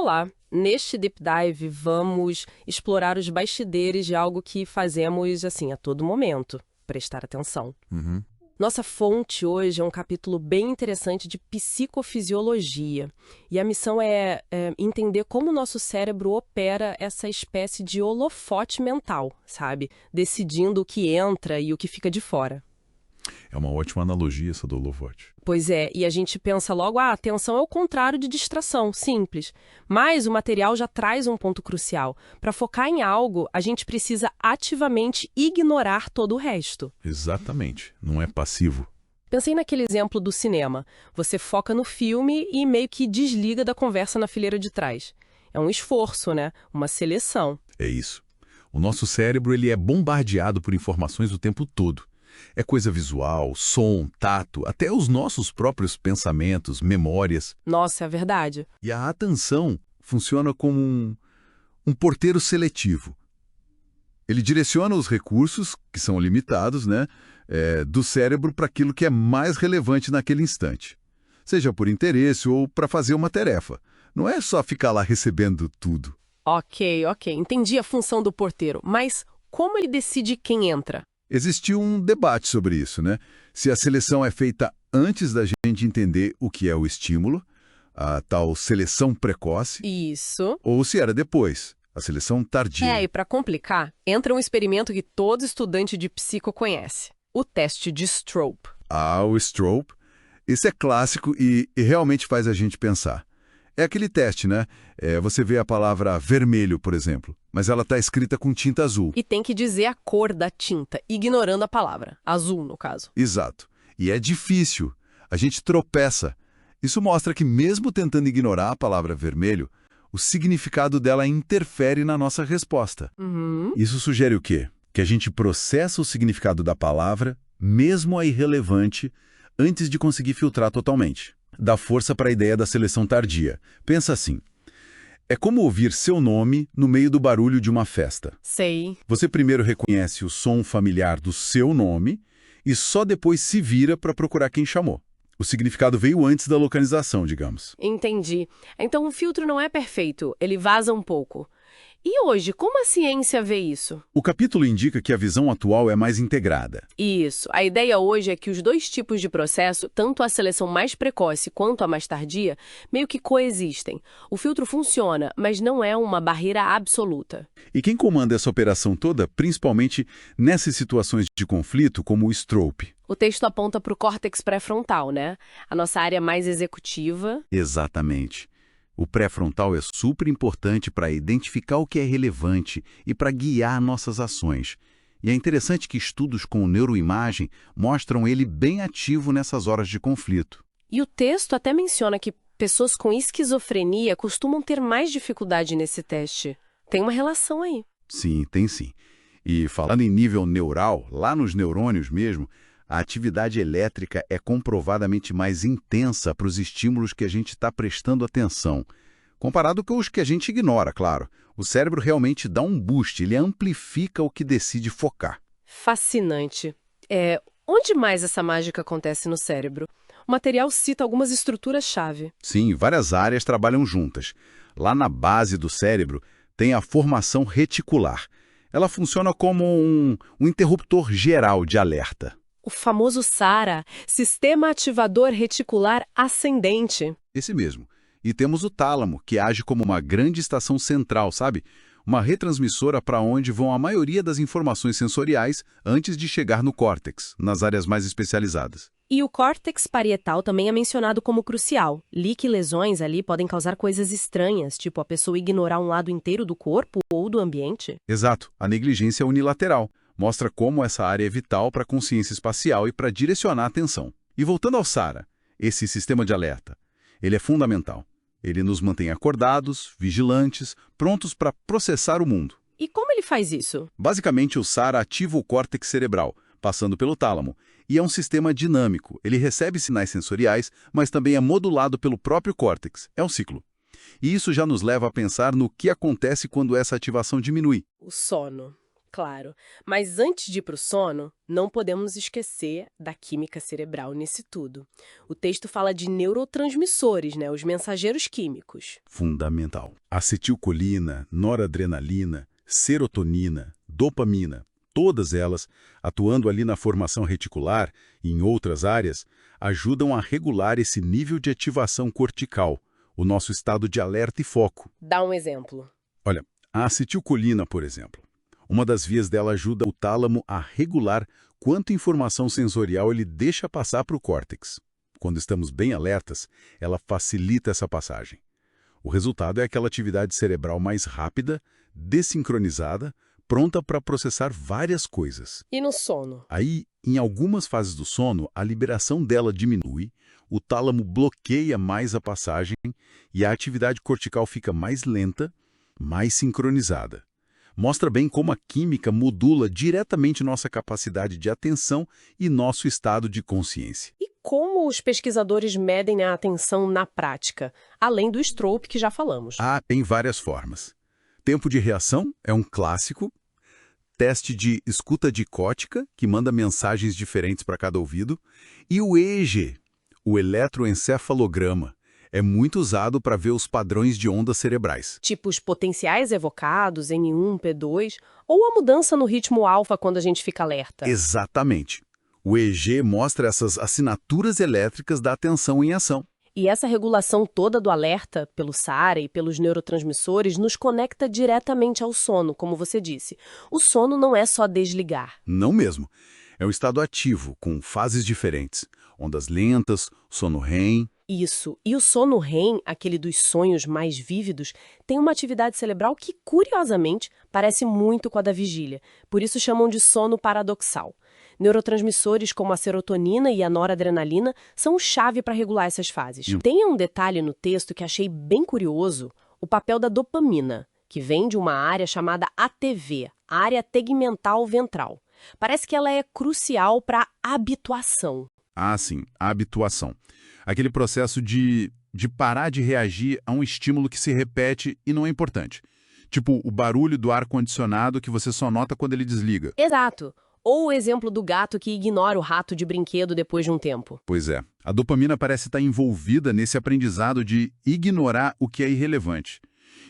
Olá! Neste Deep Dive, vamos explorar os bastidores de algo que fazemos, assim, a todo momento. Prestar atenção. Uhum. Nossa fonte hoje é um capítulo bem interessante de psicofisiologia. E a missão é entender como o nosso cérebro opera essa espécie de holofote mental, sabe? Decidindo o que entra e o que fica de fora. É uma ótima analogia essa do holofote. Pois é, e a gente pensa logo, atenção é o contrário de distração, simples. Mas o material já traz um ponto crucial. Para focar em algo, a gente precisa ativamente ignorar todo o resto. Exatamente, não é passivo. Pensei naquele exemplo do cinema. Você foca no filme e meio que desliga da conversa na fileira de trás. É um esforço, né? Uma seleção. É isso. O nosso cérebro ele é bombardeado por informações o tempo todo. É coisa visual, som, tato, até os nossos próprios pensamentos, memórias. Nossa, é verdade. E a atenção funciona como um porteiro seletivo. Ele direciona os recursos, que são limitados, do cérebro para aquilo que é mais relevante naquele instante. Seja por interesse ou para fazer uma tarefa. Não é só ficar lá recebendo tudo. Ok. Entendi a função do porteiro. Mas como ele decide quem entra? Existiu um debate sobre isso, Se a seleção é feita antes da gente entender o que é o estímulo, a tal seleção precoce, Isso. ou se era depois, a seleção tardia. E para complicar, entra um experimento que todo estudante de psico conhece. O teste de Stroop. O Stroop. Esse é clássico e realmente faz a gente pensar. É aquele teste, você vê a palavra vermelho, por exemplo, mas ela está escrita com tinta azul. E tem que dizer a cor da tinta, ignorando a palavra. Azul, no caso. Exato. E é difícil. A gente tropeça. Isso mostra que mesmo tentando ignorar a palavra vermelho, o significado dela interfere na nossa resposta. Uhum. Isso sugere o quê? Que a gente processa o significado da palavra, mesmo a irrelevante, antes de conseguir filtrar totalmente. Dá força para a ideia da seleção tardia. Pensa assim, é como ouvir seu nome no meio do barulho de uma festa. Sei. Você primeiro reconhece o som familiar do seu nome e só depois se vira para procurar quem chamou. O significado veio antes da localização, digamos. Entendi. Então o filtro não é perfeito, ele vaza um pouco. E hoje, como a ciência vê isso? O capítulo indica que a visão atual é mais integrada. Isso. A ideia hoje é que os dois tipos de processo, tanto a seleção mais precoce quanto a mais tardia, meio que coexistem. O filtro funciona, mas não é uma barreira absoluta. E quem comanda essa operação toda, principalmente nessas situações de conflito, como o Stroop? O texto aponta para o córtex pré-frontal, A nossa área mais executiva. Exatamente. O pré-frontal é super importante para identificar o que é relevante e para guiar nossas ações. E é interessante que estudos com neuroimagem mostram ele bem ativo nessas horas de conflito. E o texto até menciona que pessoas com esquizofrenia costumam ter mais dificuldade nesse teste. Tem uma relação aí. Sim, tem sim. E falando em nível neural, lá nos neurônios mesmo, a atividade elétrica é comprovadamente mais intensa para os estímulos que a gente está prestando atenção, comparado com os que a gente ignora, claro. O cérebro realmente dá um boost, ele amplifica o que decide focar. Fascinante. Onde mais essa mágica acontece no cérebro? O material cita algumas estruturas-chave. Sim, várias áreas trabalham juntas. Lá na base do cérebro tem a formação reticular. Ela funciona como um interruptor geral de alerta. O famoso SARA, Sistema Ativador Reticular Ascendente. Esse mesmo. E temos o tálamo, que age como uma grande estação central, sabe? Uma retransmissora para onde vão a maioria das informações sensoriais antes de chegar no córtex, nas áreas mais especializadas. E o córtex parietal também é mencionado como crucial. Li que lesões ali podem causar coisas estranhas, tipo a pessoa ignorar um lado inteiro do corpo ou do ambiente. Exato. A negligência unilateral. Mostra como essa área é vital para a consciência espacial e para direcionar a atenção. E voltando ao SARA, esse sistema de alerta, ele é fundamental. Ele nos mantém acordados, vigilantes, prontos para processar o mundo. E como ele faz isso? Basicamente, o SARA ativa o córtex cerebral, passando pelo tálamo, e é um sistema dinâmico. Ele recebe sinais sensoriais, mas também é modulado pelo próprio córtex. É um ciclo. E isso já nos leva a pensar no que acontece quando essa ativação diminui. O sono. Claro, mas antes de ir para o sono, não podemos esquecer da química cerebral nisso tudo. O texto fala de neurotransmissores, né, os mensageiros químicos. Fundamental. Acetilcolina, noradrenalina, serotonina, dopamina, todas elas, atuando ali na formação reticular e em outras áreas, ajudam a regular esse nível de ativação cortical, o nosso estado de alerta e foco. Dá um exemplo. Olha, a acetilcolina, por exemplo. Uma das vias dela ajuda o tálamo a regular quanta informação sensorial ele deixa passar para o córtex. Quando estamos bem alertas, ela facilita essa passagem. O resultado é aquela atividade cerebral mais rápida, dessincronizada, pronta para processar várias coisas. E no sono? Aí, em algumas fases do sono, a liberação dela diminui, o tálamo bloqueia mais a passagem e a atividade cortical fica mais lenta, mais sincronizada. Mostra bem como a química modula diretamente nossa capacidade de atenção e nosso estado de consciência. E como os pesquisadores medem a atenção na prática, além do Stroop que já falamos? Tem várias formas. Tempo de reação é um clássico. Teste de escuta dicótica, que manda mensagens diferentes para cada ouvido. E o EEG, o eletroencefalograma. É muito usado para ver os padrões de ondas cerebrais. Tipo os potenciais evocados, N1, P2, ou a mudança no ritmo alfa quando a gente fica alerta. Exatamente. O EEG mostra essas assinaturas elétricas da atenção em ação. E essa regulação toda do alerta, pelo SARA e pelos neurotransmissores, nos conecta diretamente ao sono, como você disse. O sono não é só desligar. Não mesmo. É um estado ativo, com fases diferentes. Ondas lentas, sono REM. Isso. E o sono REM, aquele dos sonhos mais vívidos, tem uma atividade cerebral que, curiosamente, parece muito com a da vigília. Por isso chamam de sono paradoxal. Neurotransmissores como a serotonina e a noradrenalina são chave para regular essas fases. Tem um detalhe no texto que achei bem curioso, o papel da dopamina, que vem de uma área chamada ATV, área tegmental ventral. Parece que ela é crucial para a habituação. Sim, a habituação. Aquele processo de parar de reagir a um estímulo que se repete e não é importante. Tipo o barulho do ar-condicionado que você só nota quando ele desliga. Exato. Ou o exemplo do gato que ignora o rato de brinquedo depois de um tempo. Pois é. A dopamina parece estar envolvida nesse aprendizado de ignorar o que é irrelevante.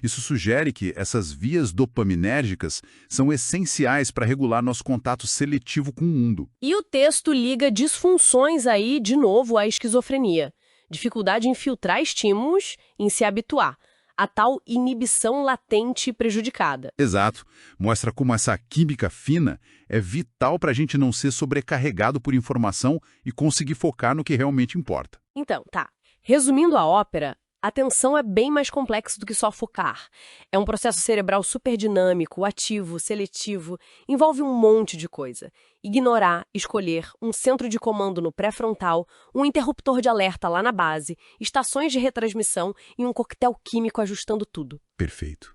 Isso sugere que essas vias dopaminérgicas são essenciais para regular nosso contato seletivo com o mundo. E o texto liga disfunções aí, de novo, à esquizofrenia. Dificuldade em filtrar estímulos, em se habituar. A tal inibição latente prejudicada. Exato. Mostra como essa química fina é vital para a gente não ser sobrecarregado por informação e conseguir focar no que realmente importa. Então, tá. Resumindo a ópera, a atenção é bem mais complexo do que só focar. É um processo cerebral super dinâmico, ativo, seletivo, envolve um monte de coisa. Ignorar, escolher, um centro de comando no pré-frontal, um interruptor de alerta lá na base, estações de retransmissão e um coquetel químico ajustando tudo. Perfeito.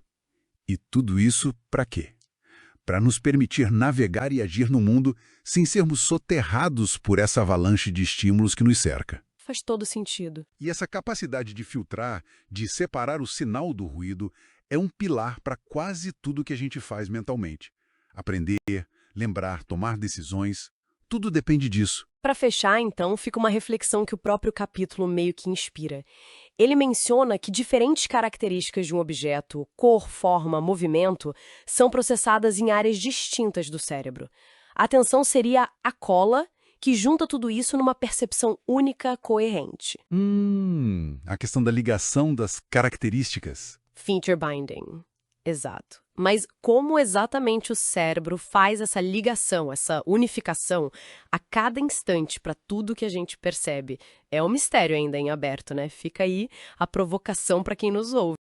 E tudo isso para quê? Para nos permitir navegar e agir no mundo sem sermos soterrados por essa avalanche de estímulos que nos cerca. Faz todo sentido. E essa capacidade de filtrar, de separar o sinal do ruído, é um pilar para quase tudo que a gente faz mentalmente. Aprender, lembrar, tomar decisões, tudo depende disso. Para fechar, então, fica uma reflexão que o próprio capítulo meio que inspira. Ele menciona que diferentes características de um objeto, cor, forma, movimento, são processadas em áreas distintas do cérebro. A atenção seria a cola que junta tudo isso numa percepção única, coerente. A questão da ligação das características. Feature binding. Exato. Mas como exatamente o cérebro faz essa ligação, essa unificação a cada instante para tudo que a gente percebe? É um mistério ainda em aberto, né? Fica aí a provocação para quem nos ouve.